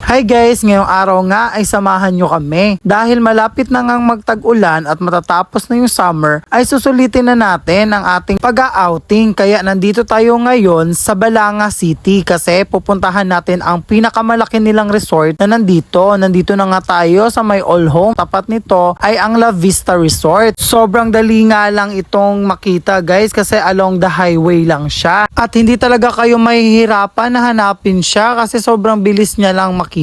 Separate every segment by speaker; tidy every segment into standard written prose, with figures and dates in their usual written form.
Speaker 1: Hi guys, ngayong araw nga ay samahan nyo kami. Dahil malapit na ngang magtag-ulan at matatapos na yung summer, ay susulitin na natin ang ating pag-outing. Kaya nandito tayo ngayon sa Balanga City kasi pupuntahan natin ang pinakamalaki nilang resort na nandito. Nandito na nga tayo sa may All Home. Tapat nito ay ang La Vista Resort. Sobrang dali nga lang itong makita guys kasi along the highway lang siya. At hindi talaga kayo mahihirapan na hanapin siya kasi sobrang bilis niya lang makita.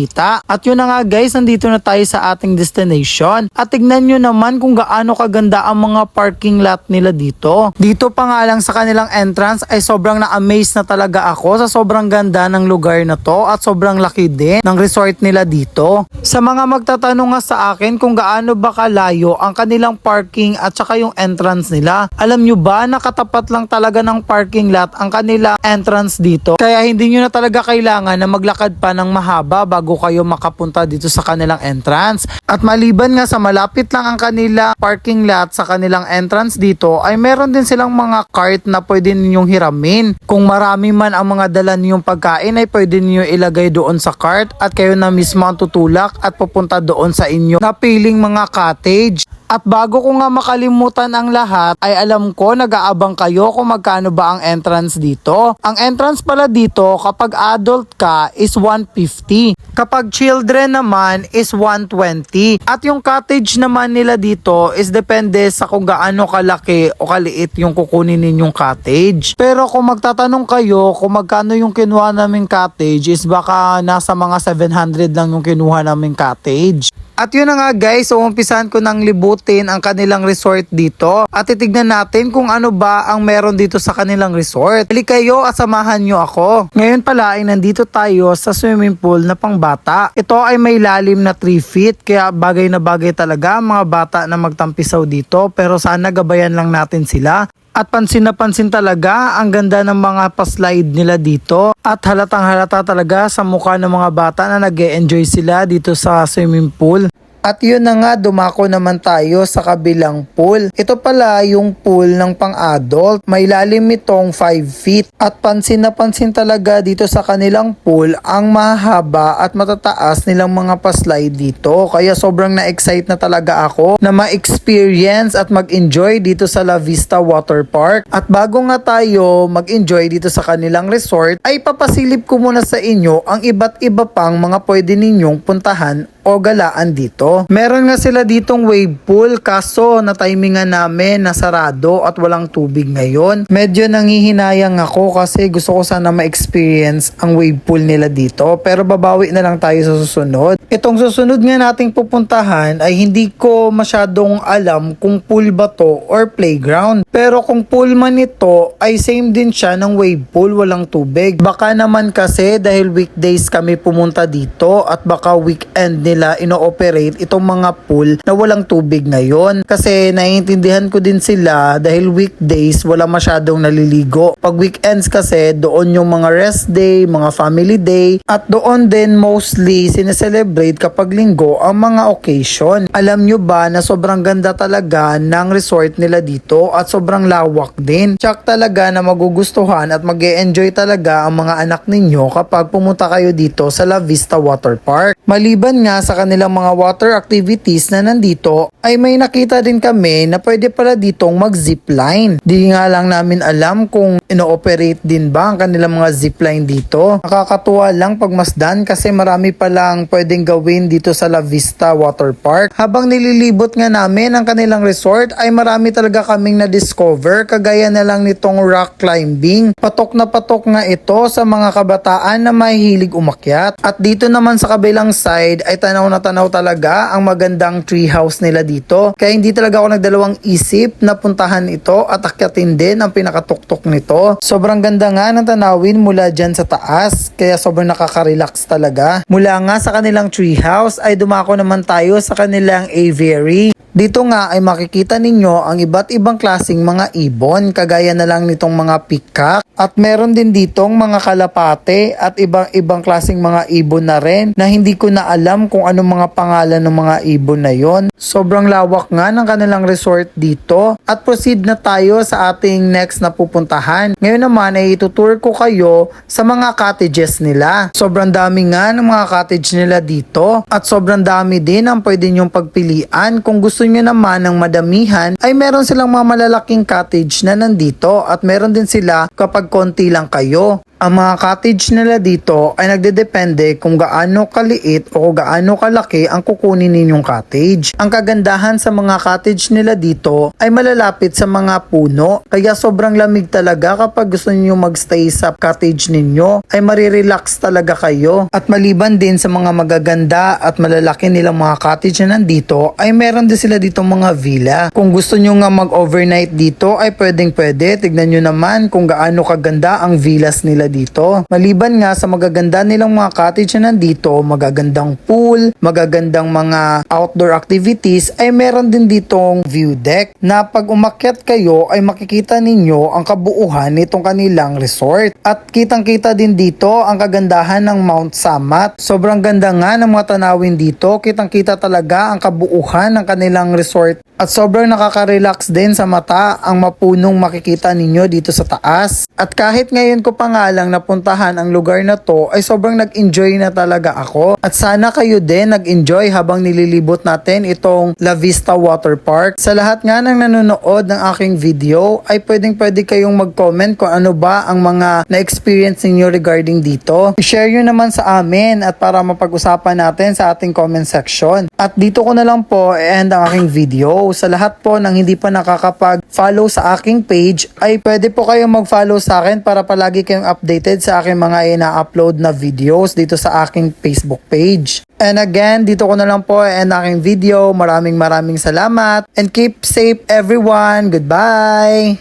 Speaker 1: At yun na nga guys, nandito na tayo sa ating destination. At tignan nyo naman kung gaano kaganda ang mga parking lot nila dito. Dito pa nga lang sa kanilang entrance ay sobrang na-amaze na talaga ako sa sobrang ganda ng lugar na to at sobrang laki din ng resort nila dito. Sa mga magtatanong nga sa akin kung gaano ba kalayo ang kanilang parking at saka yung entrance nila, alam nyo ba nakatapat lang talaga ng parking lot ang kanila entrance dito. Kaya hindi nyo na talaga kailangan na maglakad pa ng mahaba bago kayo makapunta dito sa kanilang entrance. At maliban nga sa malapit lang ang kanila parking lot sa kanilang entrance dito, ay meron din silang mga cart na pwede ninyong hiramin. Kung marami man ang mga dala ninyong pagkain ay pwede niyo ilagay doon sa cart at kayo na mismo ang tutulak at pupunta doon sa inyo napiling mga cottage. At bago ko nga makalimutan ang lahat, ay alam ko nag-aabang kayo kung magkano ba ang entrance dito. Ang entrance pala dito kapag adult ka is 150. Kapag children naman is 120. At yung cottage naman nila dito is depende sa kung gaano kalaki o kaliit yung kukunin ninyong cottage. Pero kung magtatanong kayo kung magkano yung kinuha naming cottage is baka nasa mga 700 lang yung kinuha naming cottage. At yun na nga guys, so umpisahan ko nang libutin ang kanilang resort dito at titignan natin kung ano ba ang meron dito sa kanilang resort. Halika kayo at samahan nyo ako. Ngayon pala ay nandito tayo sa swimming pool na pangbata. Ito ay may lalim na 3 feet kaya bagay na bagay talaga mga bata na magtampisaw dito, pero sana gabayan lang natin sila. At pansin na pansin talaga ang ganda ng mga paslide nila dito at halatang halata talaga sa mukha ng mga bata na nag-e-enjoy sila dito sa swimming pool. At yun na nga, dumako naman tayo sa kabilang pool. Ito pala yung pool ng pang-adult. May lalim itong 5 feet. At pansin na pansin talaga dito sa kanilang pool ang mahaba at matataas nilang mga paslide dito. Kaya sobrang na-excite na talaga ako na ma-experience at mag-enjoy dito sa La Vista Water Park. At bago nga tayo mag-enjoy dito sa kanilang resort, ay papasilip ko muna sa inyo ang iba't iba pang mga pwede ninyong puntahan o galaan dito. Meron nga sila ditong wave pool kaso na-timingan namin na sarado at walang tubig ngayon. Medyo nangihinayang ako kasi gusto ko sana ma-experience ang wave pool nila dito, pero babawi na lang tayo sa susunod. Itong susunod nga nating pupuntahan ay hindi ko masyadong alam kung pool ba to or playground. Pero kung pool man ito ay same din siya ng wave pool, walang tubig. Baka naman kasi dahil weekdays kami pumunta dito at baka weekend nila ino-operate itong mga pool na walang tubig ngayon. Kasi naiintindihan ko din sila dahil weekdays wala masyadong naliligo. Pag weekends kasi doon yung mga rest day, mga family day at doon din mostly sineselebrate kapag linggo ang mga occasion. Alam nyo ba na sobrang ganda talaga ng resort nila dito at sobrang lawak din. Tsak talaga na magugustuhan at mag-e-enjoy talaga ang mga anak ninyo kapag pumunta kayo dito sa La Vista Water Park. Maliban nga sa kanilang mga water activities na nandito, ay may nakita din kami na pwede pala ditong mag-zipline. Di nga lang namin alam kung ino-operate din ba ang kanilang mga zipline dito. Nakakatuwa lang pagmasdan kasi marami palang pwedeng gawin dito sa La Vista Water Park. Habang nililibot nga namin ang kanilang resort ay marami talaga kaming na-discover kagaya na lang nitong rock climbing. Patok na patok nga ito sa mga kabataan na mahilig umakyat. At dito naman sa kabilang side ay tanaw na tanaw talaga ang magandang treehouse nila dito. Kaya hindi talaga ako nagdalawang isip na puntahan ito at akyatin din ang pinakatuktok nito. Sobrang ganda nga ng tanawin mula dyan sa taas. Kaya sobrang nakaka-relax talaga. Mula nga sa kanilang treehouse ay dumako naman tayo sa kanilang aviary. Dito nga ay makikita ninyo ang iba't ibang klaseng mga ibon kagaya na lang nitong mga pikak at meron din ditong mga kalapate at ibang klaseng mga ibon na rin na hindi ko na alam kung anong mga pangalan ng mga ibon na yon. Sobrang lawak nga ng kanilang resort dito at proceed na tayo sa ating next na pupuntahan. Ngayon naman ay itutour ko kayo sa mga cottages nila. Sobrang dami nga ng mga cottage nila dito at sobrang dami din ang pwede nyong pagpilian. Kung gusto nyo naman ng madamihan ay meron silang mga malalaking cottage na nandito at meron din sila kapag konti lang kayo. Ang mga cottage nila dito ay nagdedepende kung gaano kaliit o kung gaano kalaki ang kukunin ninyong cottage. Ang kagandahan sa mga cottage nila dito ay malalapit sa mga puno kaya sobrang lamig talaga kapag gusto niyo magstay sa cottage ninyo ay marirelax talaga kayo. At maliban din sa mga magaganda at malalaki nilang mga cottage na nandito ay meron din sila dito mga villa. Kung gusto niyo nga mag-overnight dito ay pwedeng pwede. Tignan nyo naman kung gaano kaganda ang villas nila dito. Maliban nga sa magaganda nilang mga cottage na nandito, magagandang pool, magagandang mga outdoor activities, ay meron din ditong view deck na pag umakyat kayo ay makikita ninyo ang kabuuhan nitong kanilang resort. At kitang-kita din dito ang kagandahan ng Mount Samat. Sobrang ganda nga ng mga tanawin dito. Kitang-kita talaga ang kabuuhan ng kanilang resort. At sobrang nakaka-relax din sa mata ang mapunong makikita ninyo dito sa taas. At kahit ngayon ko pa nga lang napuntahan ang lugar na to ay sobrang nag-enjoy na talaga ako. At sana kayo din nag-enjoy habang nililibot natin itong La Vista Water Park. Sa lahat nga ng nanonood ng aking video ay pwede kayong mag-comment kung ano ba ang mga na-experience ninyo regarding dito. I-share nyo naman sa amin at para mapag-usapan natin sa ating comment section. At dito ko na lang po i-end ang aking video. Sa lahat po ng hindi pa nakakapag-follow sa aking page ay pwede po kayong mag-follow sa akin para palagi kayong updated sa aking mga ina-upload na videos dito sa aking Facebook page. And again, dito ko na lang po i-end ang aking video. Maraming salamat and keep safe everyone. Goodbye!